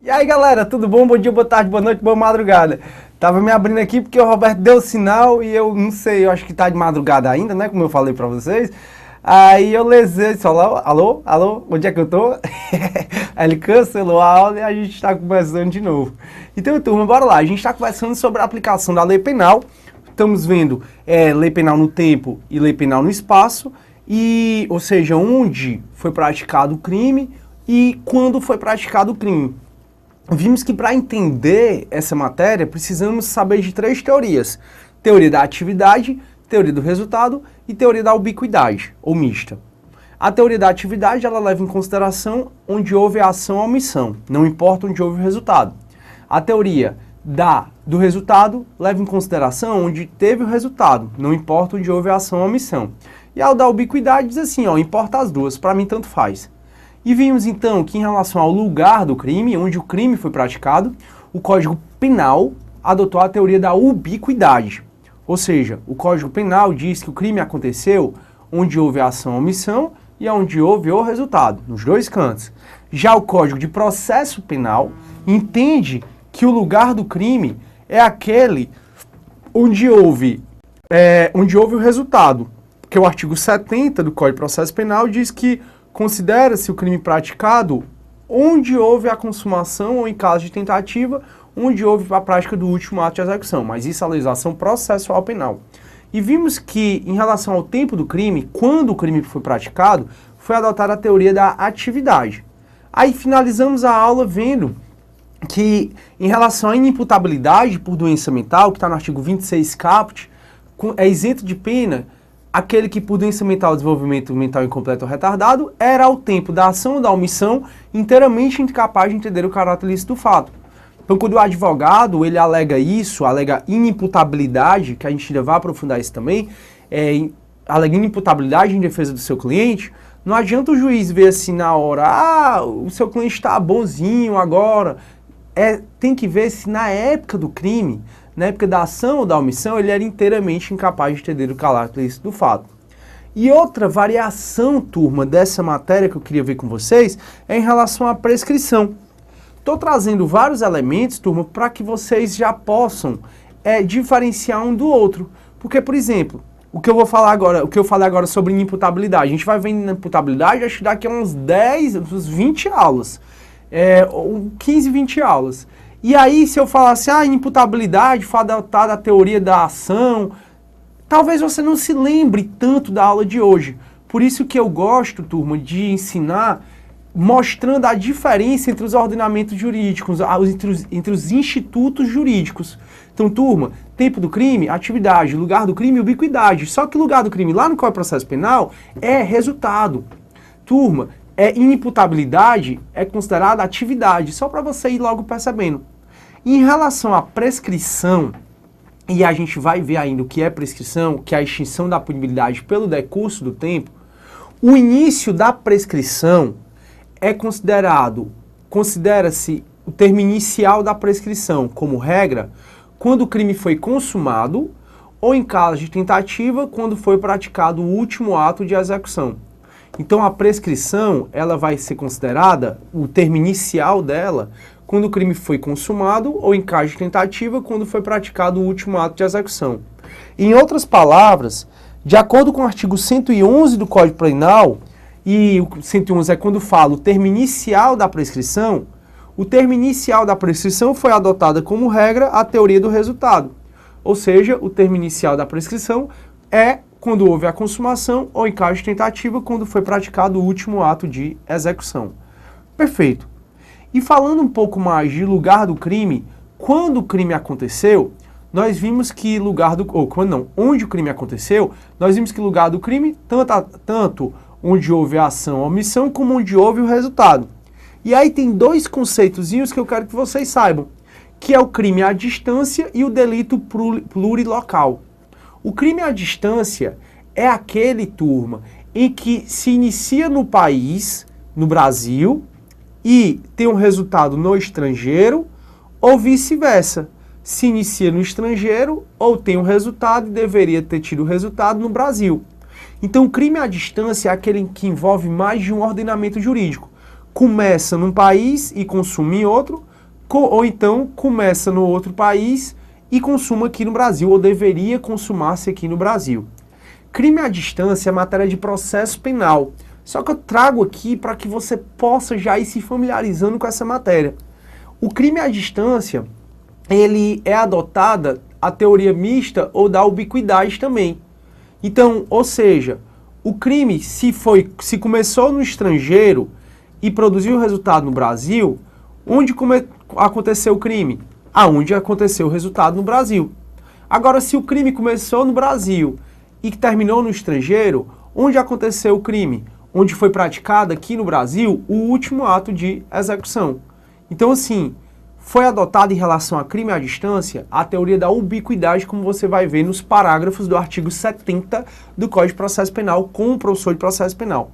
E aí galera, tudo bom? Bom dia, boa tarde, boa noite, boa madrugada. Tava me abrindo aqui porque o Roberto deu sinal e eu não sei, eu acho que tá de madrugada ainda, né? Como eu falei pra vocês. Aí eu lesei, só alô, onde é que eu tô? Aí ele cancelou a aula e a gente tá conversando de novo. Então turma, bora lá, a gente tá conversando sobre a aplicação da lei penal. Estamos vendo lei penal no tempo e lei penal no espaço. E, ou seja, onde foi praticado o crime e quando foi praticado o crime. Vimos que para entender essa matéria precisamos saber de três teorias: teoria da atividade, teoria do resultado e teoria da ubiquidade, ou mista. A teoria da atividade ela leva em consideração onde houve a ação ou omissão, não importa onde houve o resultado. A teoria do resultado leva em consideração onde teve o resultado, não importa onde houve a ação ou omissão. E a da ubiquidade diz assim, importa as duas, para mim tanto faz. E vimos então que em relação ao lugar do crime, onde o crime foi praticado, o Código Penal adotou a teoria da ubiquidade. Ou seja, o Código Penal diz que o crime aconteceu onde houve a ação ou omissão e onde houve o resultado, nos dois cantos. Já o Código de Processo Penal entende que o lugar do crime é aquele onde houve o resultado. Porque o artigo 70 do Código de Processo Penal diz que considera-se o crime praticado onde houve a consumação ou em caso de tentativa, onde houve a prática do último ato de execução, mas isso é a legislação processual penal. E vimos que, em relação ao tempo do crime, quando o crime foi praticado, foi adotada a teoria da atividade. Aí finalizamos a aula vendo que, em relação à inimputabilidade por doença mental, que está no artigo 26 caput, é isento de pena aquele que por doença mental, desenvolvimento mental incompleto ou retardado, era ao tempo da ação ou da omissão inteiramente incapaz de entender o caráter ilícito do fato. Então, quando o advogado ele alega isso, alega inimputabilidade, que a gente ainda vai aprofundar isso também, alega inimputabilidade em defesa do seu cliente, não adianta o juiz ver assim na hora, o seu cliente está bonzinho agora. Tem que ver se na época do crime, na época da ação ou da omissão, ele era inteiramente incapaz de entender o caráter ilícito do fato. E outra variação, turma, dessa matéria que eu queria ver com vocês é em relação à prescrição. Estou trazendo vários elementos, turma, para que vocês já possam diferenciar um do outro. Porque, por exemplo, o que eu falei agora sobre inimputabilidade, a gente vai ver inimputabilidade, acho que daqui a uns 20 aulas. 15, 20 aulas. E aí, se eu falasse, inimputabilidade, foi adotada a teoria da ação, talvez você não se lembre tanto da aula de hoje. Por isso que eu gosto, turma, de ensinar mostrando a diferença entre os ordenamentos jurídicos, entre os institutos jurídicos. Então, turma, tempo do crime, atividade, lugar do crime, ubiquidade. Só que o lugar do crime lá no Código de Processo Penal é resultado. Turma, inimputabilidade é considerada atividade, só para você ir logo percebendo. Em relação à prescrição, e a gente vai ver ainda o que é prescrição, que é a extinção da punibilidade pelo decurso do tempo, o início da prescrição considera-se o termo inicial da prescrição, como regra, quando o crime foi consumado ou em caso de tentativa, quando foi praticado o último ato de execução. Então a prescrição, ela vai ser considerada, o termo inicial dela, quando o crime foi consumado ou em caso de tentativa, quando foi praticado o último ato de execução. Em outras palavras, de acordo com o artigo 111 do Código Penal, e o 111 é quando fala o termo inicial da prescrição, o termo inicial da prescrição foi adotada como regra a teoria do resultado. Ou seja, o termo inicial da prescrição é quando houve a consumação ou em caso de tentativa, quando foi praticado o último ato de execução. Perfeito. E falando um pouco mais de lugar do crime, quando o crime aconteceu, nós vimos que onde o crime aconteceu, nós vimos que lugar do crime, tanto onde houve a ação ou omissão, como onde houve o resultado. E aí tem dois conceitozinhos que eu quero que vocês saibam, que é o crime à distância e o delito plurilocal. O crime à distância é aquele, turma, em que se inicia no país, no Brasil, e tem um resultado no estrangeiro, ou vice-versa. se inicia no estrangeiro ou tem um resultado e deveria ter tido o resultado no Brasil. Então, o crime à distância é aquele que envolve mais de um ordenamento jurídico. Começa num país e consome em outro, ou então começa no outro país e consuma aqui no Brasil, ou deveria consumar-se aqui no Brasil. Crime à distância é matéria de processo penal. Só que eu trago aqui para que você possa já ir se familiarizando com essa matéria. O crime à distância, ele é adotada a teoria mista ou da ubiquidade também. Então, ou seja, o crime, se começou no estrangeiro e produziu o resultado no Brasil, onde aconteceu o crime? Aonde aconteceu o resultado no Brasil. Agora, se o crime começou no Brasil e terminou no estrangeiro, onde aconteceu o crime? Onde foi praticado aqui no Brasil o último ato de execução. Então, assim, foi adotada em relação a crime à distância a teoria da ubiquidade, como você vai ver nos parágrafos do artigo 70 do Código de Processo Penal, com o professor de processo penal.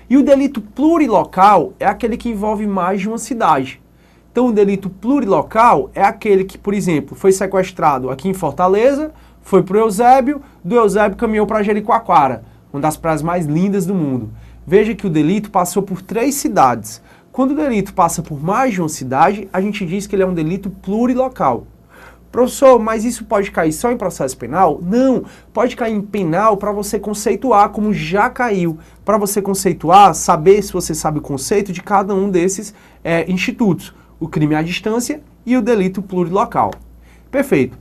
E o delito plurilocal é aquele que envolve mais de uma cidade. Então, o delito plurilocal é aquele que, por exemplo, foi sequestrado aqui em Fortaleza, foi para o Eusébio, do Eusébio caminhou para Jericoacoara, uma das praias mais lindas do mundo. Veja que o delito passou por 3 cidades. Quando o delito passa por mais de uma cidade, a gente diz que ele é um delito plurilocal. Professor, mas isso pode cair só em processo penal? Não, pode cair em penal para você conceituar, como já caiu. Para você conceituar, saber se você sabe o conceito de cada um desses institutos. O crime à distância e o delito plurilocal. Perfeito.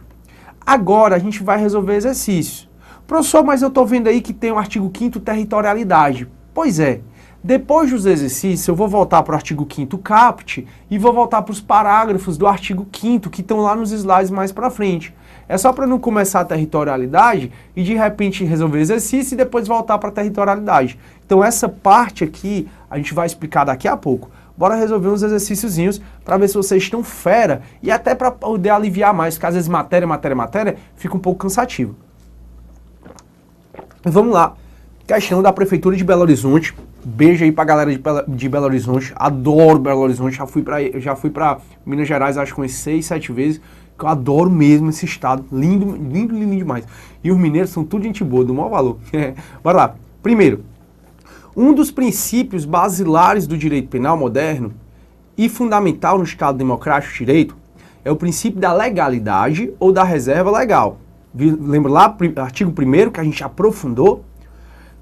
Agora a gente vai resolver exercícios. Professor, mas eu estou vendo aí que tem o artigo 5º territorialidade. Pois é. Depois dos exercícios, eu vou voltar para o artigo 5º caput e vou voltar para os parágrafos do artigo 5º que estão lá nos slides mais para frente. É só para não começar a territorialidade e de repente resolver exercício e depois voltar para a territorialidade. Então essa parte aqui a gente vai explicar daqui a pouco. Bora resolver uns exercíciozinhos para ver se vocês estão fera e até para poder aliviar mais, porque às vezes matéria fica um pouco cansativo. Vamos lá. Questão da Prefeitura de Belo Horizonte. Beijo aí pra galera de Belo Horizonte. Adoro Belo Horizonte. Já fui pra Minas Gerais, acho que umas 6, 7 vezes. Que eu adoro mesmo esse estado. Lindo, lindo, lindo demais. E os mineiros são tudo gente boa, do maior valor. Bora lá. Primeiro, um dos princípios basilares do direito penal moderno e fundamental no Estado Democrático de Direito é o princípio da legalidade ou da reserva legal. Lembra lá, artigo 1º que a gente aprofundou?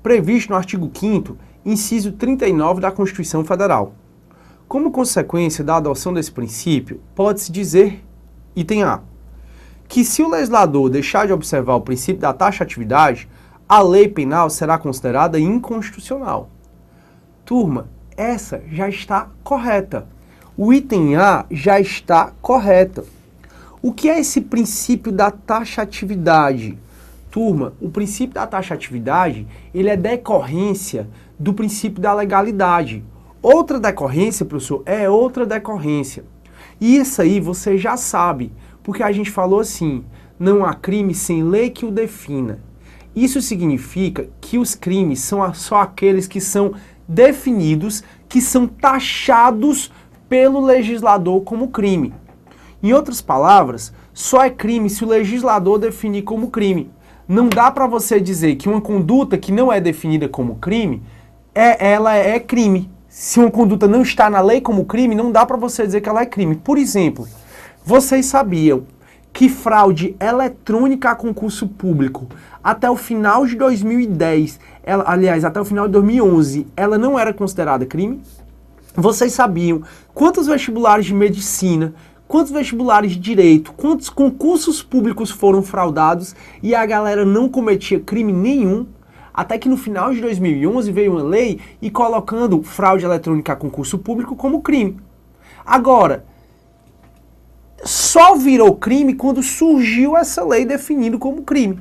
Previsto no artigo 5º, inciso 39 da Constituição Federal. Como consequência da adoção desse princípio, pode-se dizer, item A, que se o legislador deixar de observar o princípio da taxatividade, a lei penal será considerada inconstitucional. Turma, essa já está correta. O item A já está correto. O que é esse princípio da taxatividade? Turma, o princípio da taxatividade, ele é decorrência do princípio da legalidade. Outra decorrência, professor, é outra decorrência. E isso aí você já sabe, porque a gente falou assim, não há crime sem lei que o defina. Isso significa que os crimes são só aqueles que são definidos, que são taxados pelo legislador como crime. Em outras palavras, só é crime se o legislador definir como crime. Não dá para você dizer que uma conduta que não é definida como crime, ela é crime. Se uma conduta não está na lei como crime, não dá para você dizer que ela é crime. Por exemplo, vocês sabiam que fraude eletrônica a concurso público até o final de 2010, até o final de 2011, ela não era considerada crime? Vocês sabiam quantos vestibulares de medicina, quantos vestibulares de direito, quantos concursos públicos foram fraudados e a galera não cometia crime nenhum? Até que no final de 2011 veio uma lei e colocando fraude eletrônica a concurso público como crime. Agora, só virou crime quando surgiu essa lei definindo como crime.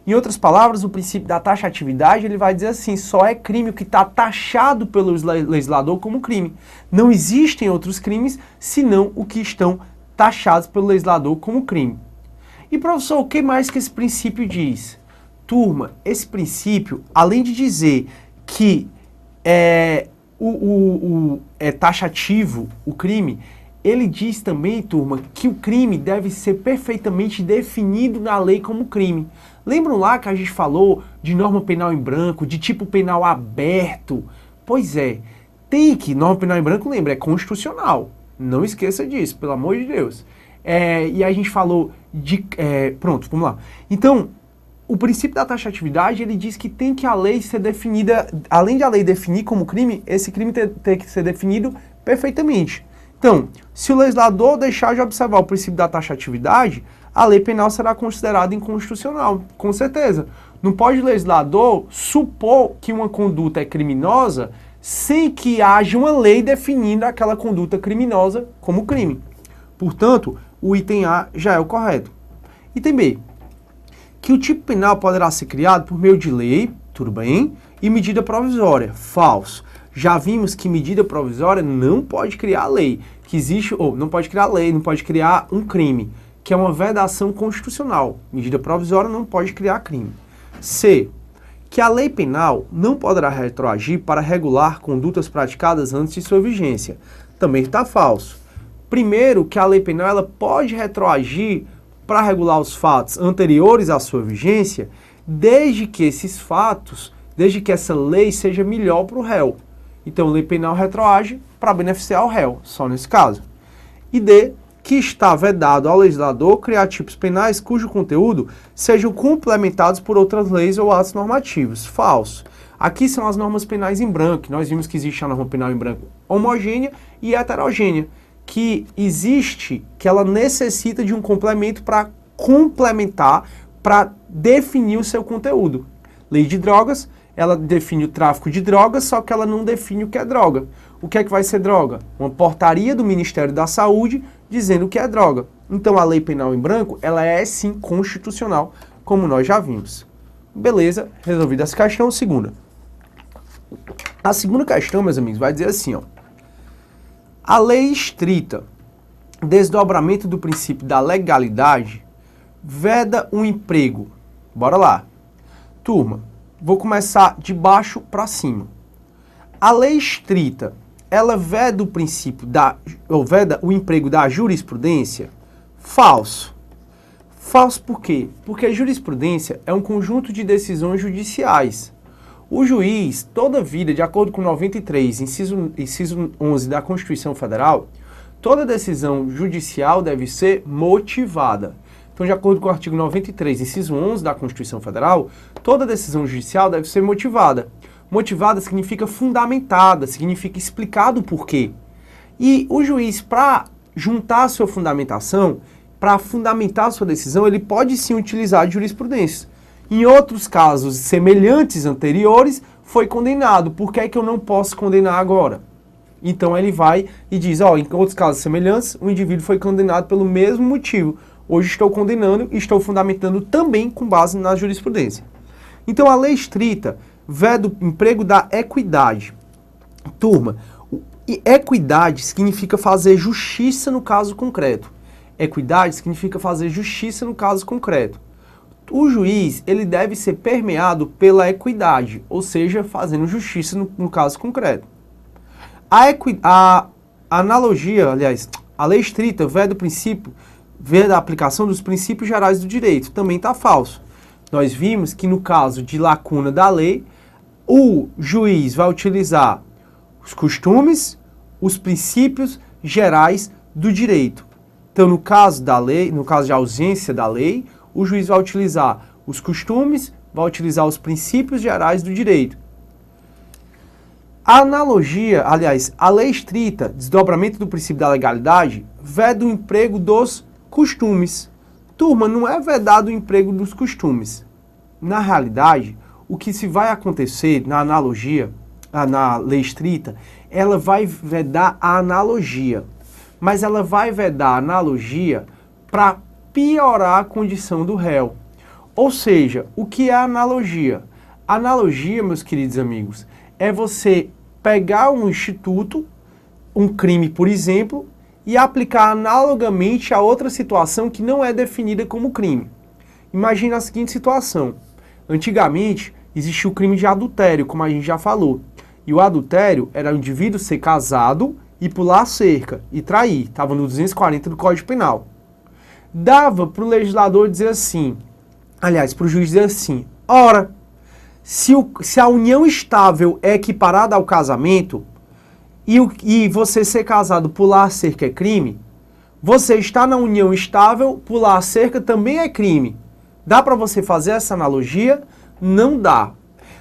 Em outras palavras, o princípio da taxatividade, ele vai dizer assim, só é crime o que está taxado pelo legislador como crime. Não existem outros crimes, senão o que estão taxados pelo legislador como crime. E professor, o que mais que esse princípio diz? Turma, esse princípio, além de dizer que é taxativo o crime, ele diz também, turma, que o crime deve ser perfeitamente definido na lei como crime. Lembram lá que a gente falou de norma penal em branco, de tipo penal aberto? Pois é, norma penal em branco, lembra, é constitucional. Não esqueça disso, pelo amor de Deus. E a gente falou de... pronto, vamos lá. Então, o princípio da taxatividade, ele diz que tem que a lei ser definida, além de a lei definir como crime, esse crime tem que ser definido perfeitamente. Então, se o legislador deixar de observar o princípio da taxatividade, a lei penal será considerada inconstitucional, com certeza. Não pode o legislador supor que uma conduta é criminosa sem que haja uma lei definindo aquela conduta criminosa como crime. Portanto, o item A já é o correto. Item B, que o tipo penal poderá ser criado por meio de lei, tudo bem, e medida provisória, falso. Já vimos que medida provisória não pode criar lei, que existe, ou não pode criar lei, não pode criar um crime, que é uma vedação constitucional. Medida provisória não pode criar crime. C, que a lei penal não poderá retroagir para regular condutas praticadas antes de sua vigência. Também está falso. Primeiro, que a lei penal ela pode retroagir para regular os fatos anteriores à sua vigência, desde que essa lei seja melhor para o réu. Então, a lei penal retroage para beneficiar o réu, só nesse caso. E D, que está vedado ao legislador criar tipos penais cujo conteúdo sejam complementados por outras leis ou atos normativos. Falso. Aqui são as normas penais em branco. Nós vimos que existe a norma penal em branco homogênea e heterogênea, que ela necessita de um complemento para complementar, para definir o seu conteúdo. Lei de drogas, ela define o tráfico de drogas, só que ela não define o que é droga. O que é que vai ser droga? Uma portaria do Ministério da Saúde dizendo o que é droga. Então a lei penal em branco, ela é sim constitucional, como nós já vimos. Beleza, resolvida essa questão. Segunda. A segunda questão, meus amigos, vai dizer assim, ó. A lei estrita, desdobramento do princípio da legalidade, veda o emprego. Bora lá. Turma, vou começar de baixo para cima. A lei estrita, ela veda o princípio veda o emprego da jurisprudência? Falso. Falso por quê? Porque a jurisprudência é um conjunto de decisões judiciais. O juiz, toda vida, de acordo com 93, inciso 11 da Constituição Federal, toda decisão judicial deve ser motivada. Então, de acordo com o artigo 93, inciso 11 da Constituição Federal, toda decisão judicial deve ser motivada. Motivada significa fundamentada, significa explicado o porquê. E o juiz, para juntar a sua fundamentação, para fundamentar a sua decisão, ele pode sim utilizar de jurisprudência. Em outros casos semelhantes anteriores, foi condenado. Por que é que eu não posso condenar agora? Então ele vai e diz, ó, em outros casos semelhantes, o indivíduo foi condenado pelo mesmo motivo. Hoje estou condenando e estou fundamentando também com base na jurisprudência. Então a lei estrita veda o emprego da equidade. Turma, equidade significa fazer justiça no caso concreto. Equidade significa fazer justiça no caso concreto. O juiz, ele deve ser permeado pela equidade, ou seja, fazendo justiça no caso concreto. A analogia, aliás, a lei estrita veda a aplicação dos princípios gerais do direito, também está falso. Nós vimos que no caso de lacuna da lei, o juiz vai utilizar os costumes, os princípios gerais do direito. Então, no caso da lei, no caso de ausência da lei, o juiz vai utilizar os costumes, vai utilizar os princípios gerais do direito. A analogia, aliás, a lei estrita, desdobramento do princípio da legalidade, veda o emprego dos costumes. Turma, não é vedado o emprego dos costumes. Na realidade, o que se vai acontecer na analogia, na lei estrita, ela vai vedar a analogia. Mas ela vai vedar a analogia para piorar a condição do réu. Ou seja, o que é a analogia? Analogia, meus queridos amigos, é você pegar um instituto, um crime, por exemplo, e aplicar analogamente a outra situação que não é definida como crime. Imagina a seguinte situação. Antigamente, existia o crime de adultério, como a gente já falou. E o adultério era o indivíduo ser casado e pular a cerca e trair. Estava no 240 do Código Penal. Dava para o legislador dizer assim, aliás, para o juiz dizer assim, ora, se a união estável é equiparada ao casamento e você ser casado pular a cerca é crime, você está na união estável, pular a cerca também é crime. Dá para você fazer essa analogia? Não dá.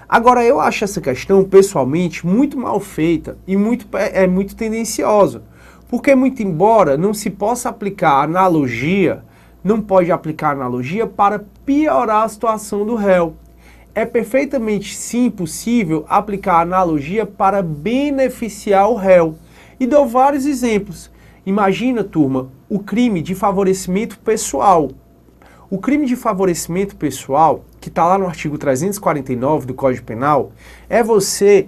Agora, eu acho essa questão, pessoalmente, muito mal feita e muito tendenciosa. Porque, muito embora não se possa aplicar analogia, não pode aplicar analogia para piorar a situação do réu. É perfeitamente sim possível aplicar analogia para beneficiar o réu. E dou vários exemplos. Imagina, turma, o crime de favorecimento pessoal. O crime de favorecimento pessoal, que está lá no artigo 349 do Código Penal, é você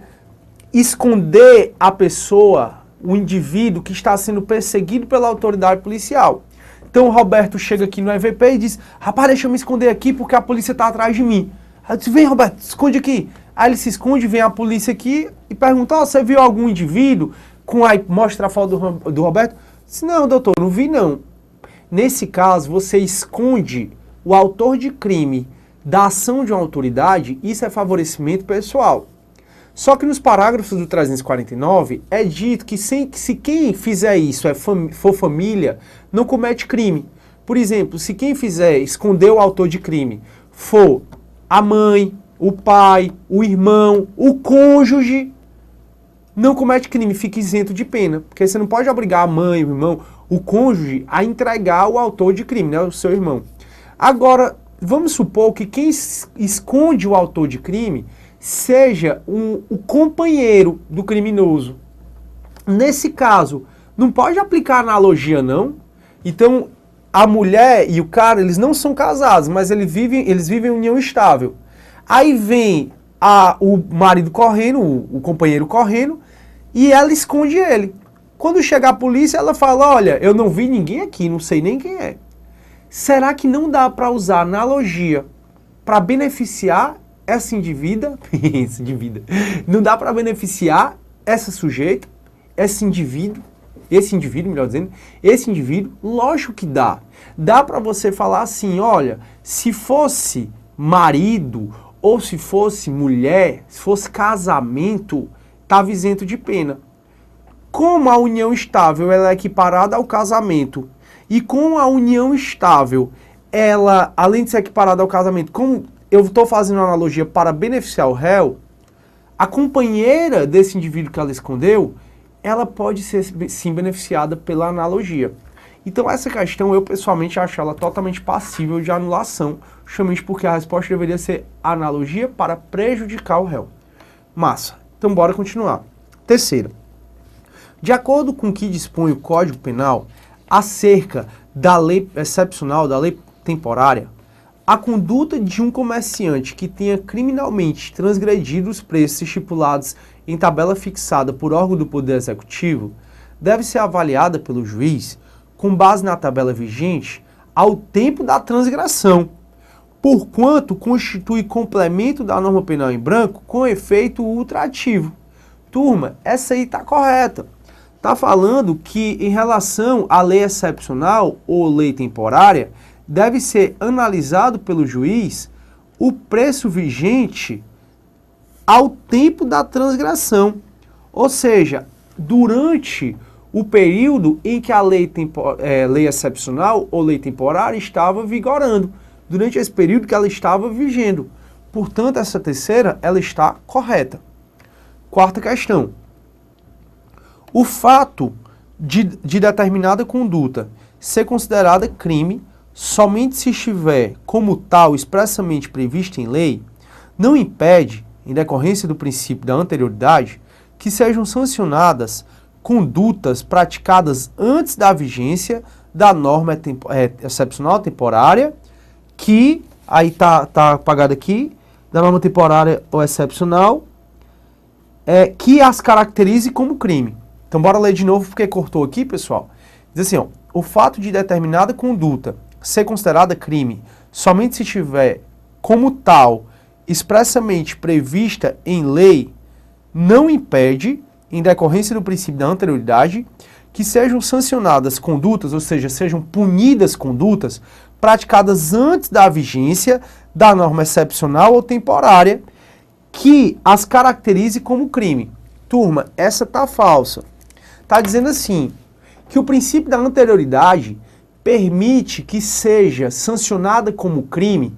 esconder a pessoa, o indivíduo que está sendo perseguido pela autoridade policial. Então o Roberto chega aqui no EVP e diz, rapaz, deixa eu me esconder aqui porque a polícia está atrás de mim. Aí eu disse, vem Roberto, esconde aqui. Aí ele se esconde, vem a polícia aqui e pergunta, você viu algum indivíduo? Aí mostra a foto do Roberto. Disse, não, doutor, não vi não. Nesse caso, você esconde o autor de crime da ação de uma autoridade, isso é favorecimento pessoal. Só que nos parágrafos do 349 é dito que se quem fizer isso for família, não comete crime. Por exemplo, se quem fizer esconder o autor de crime for a mãe, o pai, o irmão, o cônjuge, não comete crime, fica isento de pena. Porque você não pode obrigar a mãe, o irmão, o cônjuge a entregar o autor de crime, né, o seu irmão. Agora, vamos supor que quem esconde o autor de crime seja o companheiro do criminoso. Nesse caso, não pode aplicar analogia, não. Então, a mulher e o cara, eles não são casados, mas eles vivem em união estável. Aí vem o marido correndo, o companheiro correndo, e ela esconde ele. Quando chegar a polícia, ela fala, olha, eu não vi ninguém aqui, não sei nem quem é. Será que não dá para usar analogia para beneficiar essa indivídua? Não dá para beneficiar essa sujeita, esse indivíduo, melhor dizendo, esse indivíduo? Lógico que dá. Dá para você falar assim, olha, se fosse marido ou se fosse mulher, se fosse casamento, estava isento de pena. Como a união estável ela é equiparada ao casamento, e com a união estável, ela, além de ser equiparada ao casamento, como eu estou fazendo uma analogia para beneficiar o réu, a companheira desse indivíduo que ela escondeu, ela pode ser sim beneficiada pela analogia. Então essa questão eu pessoalmente acho ela totalmente passível de anulação, justamente porque a resposta deveria ser analogia para prejudicar o réu. Massa. Então bora continuar. Terceira. De acordo com o que dispõe o Código Penal, acerca da lei excepcional, da lei temporária, a conduta de um comerciante que tenha criminalmente transgredido os preços estipulados em tabela fixada por órgão do Poder Executivo deve ser avaliada pelo juiz com base na tabela vigente ao tempo da transgressão, porquanto constitui complemento da norma penal em branco com efeito ultrativo. Turma, essa aí está correta. Está falando que, em relação à lei excepcional ou lei temporária, deve ser analisado pelo juiz o preço vigente ao tempo da transgressão. Ou seja, durante o período em que a lei excepcional ou lei temporária estava vigorando. Durante esse período que ela estava vigendo. Portanto, essa terceira, ela está correta. Quarta questão. O fato de determinada conduta ser considerada crime somente se estiver como tal expressamente prevista em lei, não impede, em decorrência do princípio da anterioridade, que sejam sancionadas condutas praticadas antes da vigência da norma excepcional temporária, que, aí tá apagado aqui, da norma temporária ou excepcional, que as caracterize como crime. Então, bora ler de novo, porque cortou aqui, pessoal. Diz assim, ó, o fato de determinada conduta ser considerada crime somente se tiver como tal expressamente prevista em lei, não impede, em decorrência do princípio da anterioridade, que sejam sancionadas condutas, ou seja, sejam punidas condutas praticadas antes da vigência da norma excepcional ou temporária que as caracterize como crime. Turma, essa tá falsa. Tá dizendo assim, que o princípio da anterioridade permite que seja sancionada como crime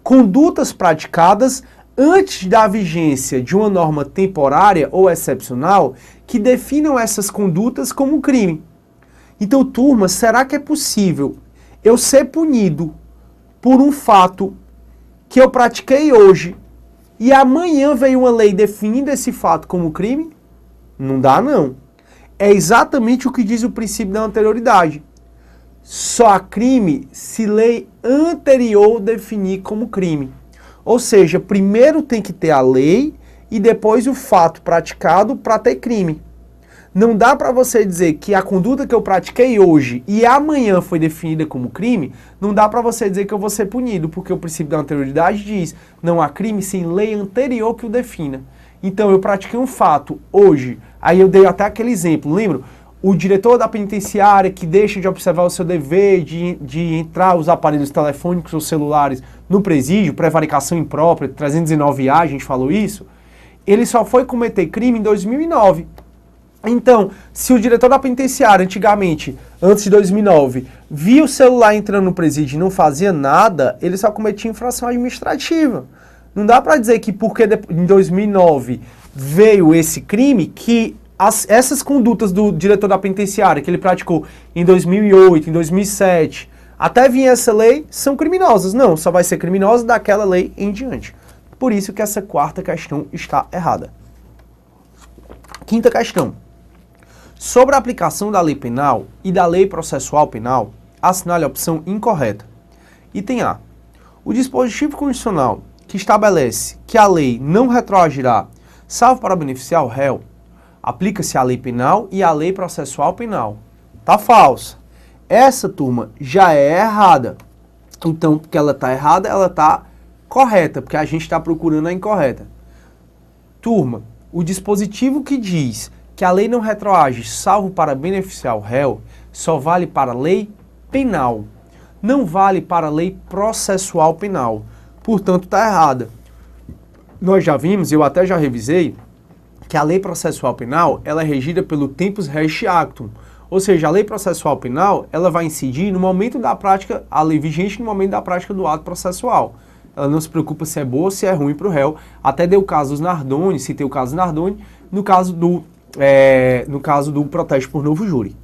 condutas praticadas antes da vigência de uma norma temporária ou excepcional que definam essas condutas como crime. Então, turma, será que é possível eu ser punido por um fato que eu pratiquei hoje e amanhã veio uma lei definindo esse fato como crime? Não dá, não. É exatamente o que diz o princípio da anterioridade. Só há crime se lei anterior definir como crime. Ou seja, primeiro tem que ter a lei e depois o fato praticado para ter crime. Não dá para você dizer que a conduta que eu pratiquei hoje e amanhã foi definida como crime, não dá para você dizer que eu vou ser punido, porque o princípio da anterioridade diz, não há crime sem lei anterior que o defina. Então eu pratiquei um fato hoje, aí eu dei até aquele exemplo, lembra? O diretor da penitenciária que deixa de observar o seu dever de entrar os aparelhos telefônicos ou celulares no presídio, prevaricação imprópria, 309A, a gente falou isso, ele só foi cometer crime em 2009. Então, se o diretor da penitenciária, antigamente, antes de 2009, via o celular entrando no presídio e não fazia nada, ele só cometia infração administrativa. Não dá para dizer que porque em 2009 veio esse crime, que essas condutas do diretor da penitenciária, que ele praticou em 2008, em 2007, até vir essa lei, são criminosas. Não, só vai ser criminosa daquela lei em diante. Por isso que essa quarta questão está errada. Quinta questão. Sobre a aplicação da lei penal e da lei processual penal, assinale a opção incorreta. Item A. O dispositivo constitucional que estabelece que a lei não retroagirá, salvo para beneficiar o réu, aplica-se à lei penal e à lei processual penal. Tá falsa. Essa, turma, já é errada. Então, porque ela tá errada, ela tá correta, porque a gente está procurando a incorreta. Turma, o dispositivo que diz que a lei não retroage, salvo para beneficiar o réu, só vale para a lei penal. Não vale para a lei processual penal. Portanto, está errada. Nós já vimos, eu até já revisei, que a lei processual penal ela é regida pelo tempus resti actum. Ou seja, a lei processual penal ela vai incidir no momento da prática, a lei vigente no momento da prática do ato processual. Ela não se preocupa se é boa ou se é ruim para o réu. Até deu o caso dos Nardoni, citei o caso dos Nardoni, no caso do protege por novo júri.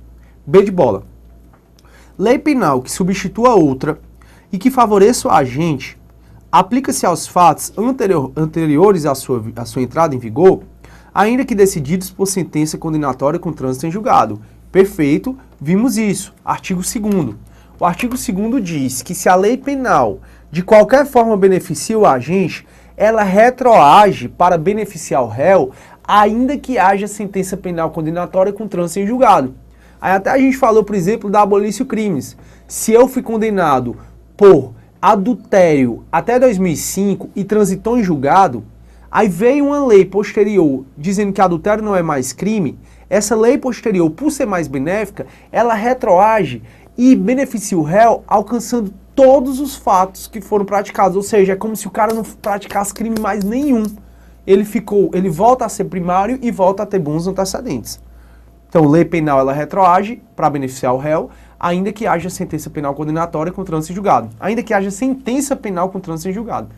B de bola. Lei penal que substitua outra e que favoreça o agente aplica-se aos fatos anteriores à sua entrada em vigor, ainda que decididos por sentença condenatória com trânsito em julgado. Perfeito, vimos isso. Artigo 2º. O artigo 2º diz que se a lei penal de qualquer forma beneficia o agente, ela retroage para beneficiar o réu, ainda que haja sentença penal condenatória com trânsito em julgado. Aí até a gente falou, por exemplo, da abolício crimes. Se eu fui condenado por adultério até 2005 e transitou em julgado, aí veio uma lei posterior dizendo que adultério não é mais crime, essa lei posterior, por ser mais benéfica, ela retroage e beneficia o réu alcançando todos os fatos que foram praticados. Ou seja, é como se o cara não praticasse crime mais nenhum. Ele volta a ser primário e volta a ter bons antecedentes. Então, lei penal, ela retroage para beneficiar o réu, ainda que haja sentença penal condenatória com trânsito em julgado. Ainda que haja sentença penal com trânsito em julgado.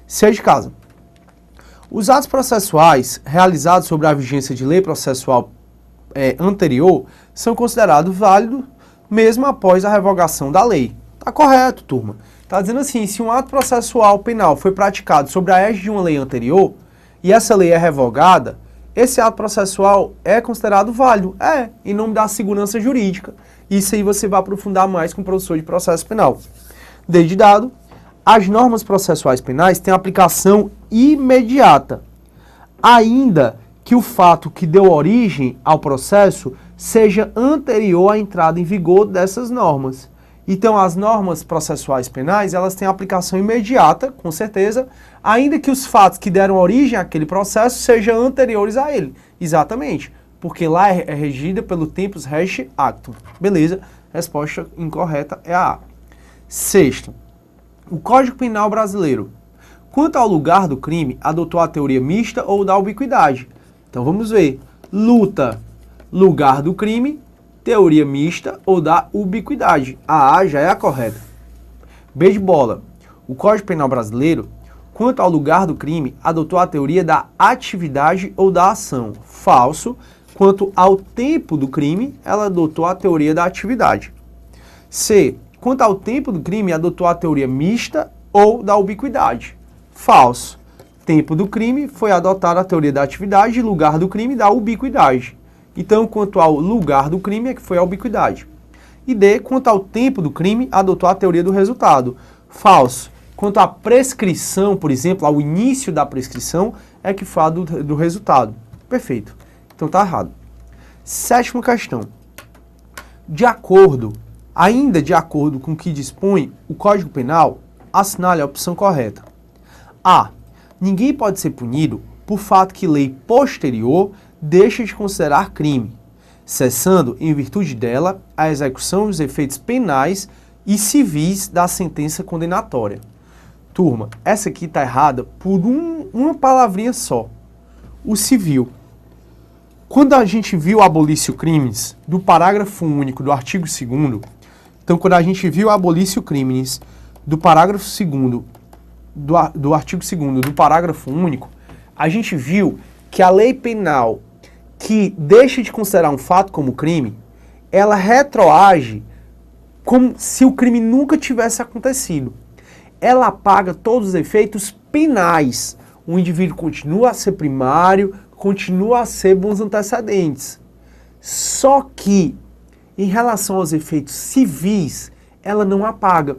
6 de casa. Os atos processuais realizados sobre a vigência de lei processual anterior são considerados válidos mesmo após a revogação da lei. Tá correto, turma. Tá dizendo assim, se um ato processual penal foi praticado sobre a égide de uma lei anterior e essa lei é revogada, esse ato processual é considerado válido. Em nome da segurança jurídica. Isso aí você vai aprofundar mais com o professor de processo penal. Desde dado, as normas processuais penais têm aplicação imediata, ainda que o fato que deu origem ao processo seja anterior à entrada em vigor dessas normas. Então, as normas processuais penais, elas têm aplicação imediata, com certeza, ainda que os fatos que deram origem àquele processo sejam anteriores a ele. Exatamente. porque lá é regida pelo tempus regit actum. Beleza, resposta incorreta é a A. Sexto, o Código Penal brasileiro, quanto ao lugar do crime, adotou a teoria mista ou da ubiquidade. Então vamos ver. Luta, lugar do crime, teoria mista ou da ubiquidade. A A já é a correta. B de bola. O Código Penal brasileiro, quanto ao lugar do crime, adotou a teoria da atividade ou da ação. Falso. Quanto ao tempo do crime, ela adotou a teoria da atividade. C. Quanto ao tempo do crime, adotou a teoria mista ou da ubiquidade. Falso. Tempo do crime foi adotada a teoria da atividade, lugar do crime da ubiquidade. Então, quanto ao lugar do crime, é que foi a ubiquidade. E D. Quanto ao tempo do crime, adotou a teoria do resultado. Falso. Quanto à prescrição, por exemplo, ao início da prescrição, é que foi a do resultado. Perfeito. Então tá errado. Sétima questão. Ainda de acordo com o que dispõe o Código Penal, assinale a opção correta. A. Ninguém pode ser punido por fato que lei posterior deixa de considerar crime, cessando, em virtude dela, a execução dos efeitos penais e civis da sentença condenatória. Turma, essa aqui está errada por uma palavrinha só. O civil. Quando a gente viu abolício crimes do parágrafo único do artigo 2º, então quando a gente viu abolício crimes do parágrafo 2º do artigo 2º do parágrafo único, a gente viu que a lei penal que deixa de considerar um fato como crime, ela retroage como se o crime nunca tivesse acontecido. Ela apaga todos os efeitos penais. O indivíduo continua a ser primário, continua a ser bons antecedentes. Só que, em relação aos efeitos civis, ela não apaga.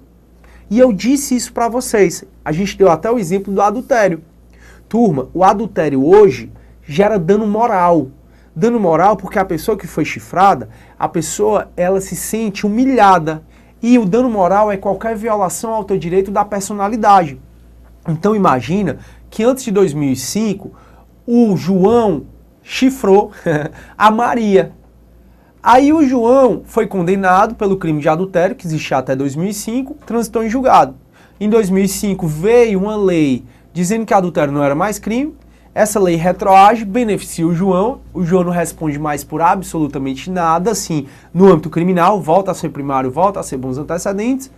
E eu disse isso para vocês. A gente deu até o exemplo do adultério. Turma, o adultério hoje gera dano moral. Dano moral porque a pessoa que foi chifrada, a pessoa ela se sente humilhada. E o dano moral é qualquer violação ao teu direito da personalidade. Então imagina que antes de 2005, o João chifrou a Maria. Aí o João foi condenado pelo crime de adultério, que existia até 2005, transitou em julgado. Em 2005 veio uma lei dizendo que adultério não era mais crime. Essa lei retroage, beneficia o João não responde mais por absolutamente nada, assim, no âmbito criminal, volta a ser primário, volta a ser bons antecedentes.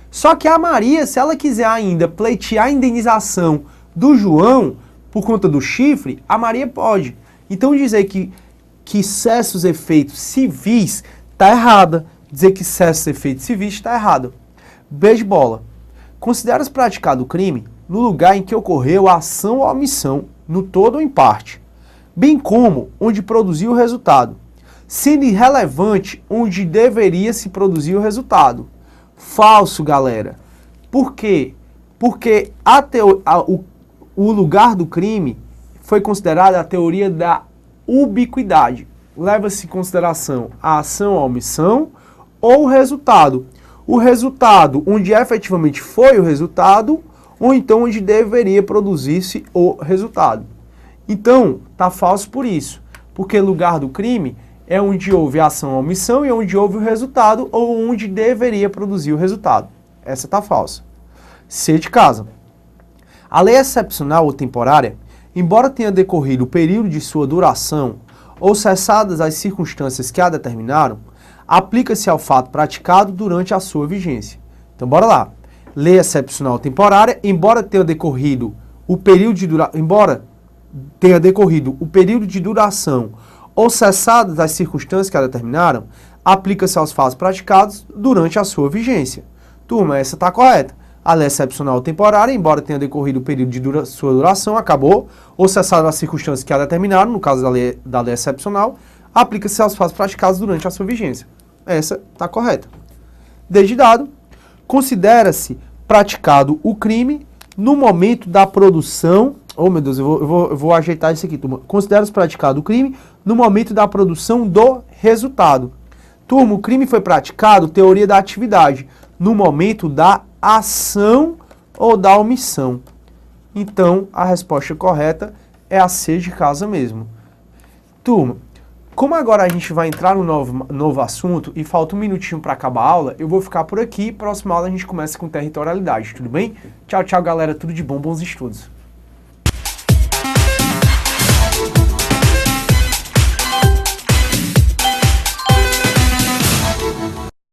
Só que a Maria, se ela quiser ainda pleitear a indenização do João por conta do chifre, a Maria pode. Então dizer que cessa os efeitos civis está errada. Dizer que cessa os efeitos civis está errado. B de bola. Considera-se praticado o crime no lugar em que ocorreu a ação ou omissão, no todo ou em parte, bem como onde produziu o resultado, sendo irrelevante onde deveria se produzir o resultado. Falso, galera. Por quê? Porque o lugar do crime foi considerado a teoria da ubiquidade. Leva-se em consideração a ação ou a omissão ou o resultado. O resultado onde efetivamente foi o resultado ou então onde deveria produzir-se o resultado. Então, tá falso por isso. Porque lugar do crime é onde houve a ação ou a omissão e onde houve o resultado ou onde deveria produzir o resultado. Essa tá falsa. C de casa. A lei excepcional ou temporária, embora tenha decorrido o período de sua duração ou cessadas as circunstâncias que a determinaram, aplica-se ao fato praticado durante a sua vigência. Então, bora lá. Lei excepcional temporária, embora tenha decorrido o período de duração ou cessadas as circunstâncias que a determinaram, aplica-se aos fatos praticados durante a sua vigência. Turma, essa está correta. A lei excepcional temporária, embora tenha decorrido o período de sua duração, acabou, ou cessadas as circunstâncias que a determinaram, no caso da lei excepcional, aplica-se aos fatos praticados durante a sua vigência. Essa está correta. Desde dado, considera-se praticado o crime no momento da produção. Oh, meu Deus, eu vou ajeitar isso aqui, turma. Considera-se praticado o crime no momento da produção do resultado. Turma, o crime foi praticado, teoria da atividade, no momento da ação ou da omissão. Então, a resposta correta é a C de casa mesmo. Turma, Como agora a gente vai entrar no novo assunto e falta um minutinho para acabar a aula, eu vou ficar por aqui. Próxima aula a gente começa com territorialidade, tudo bem? Tchau, tchau, galera. Tudo de bom, bons estudos.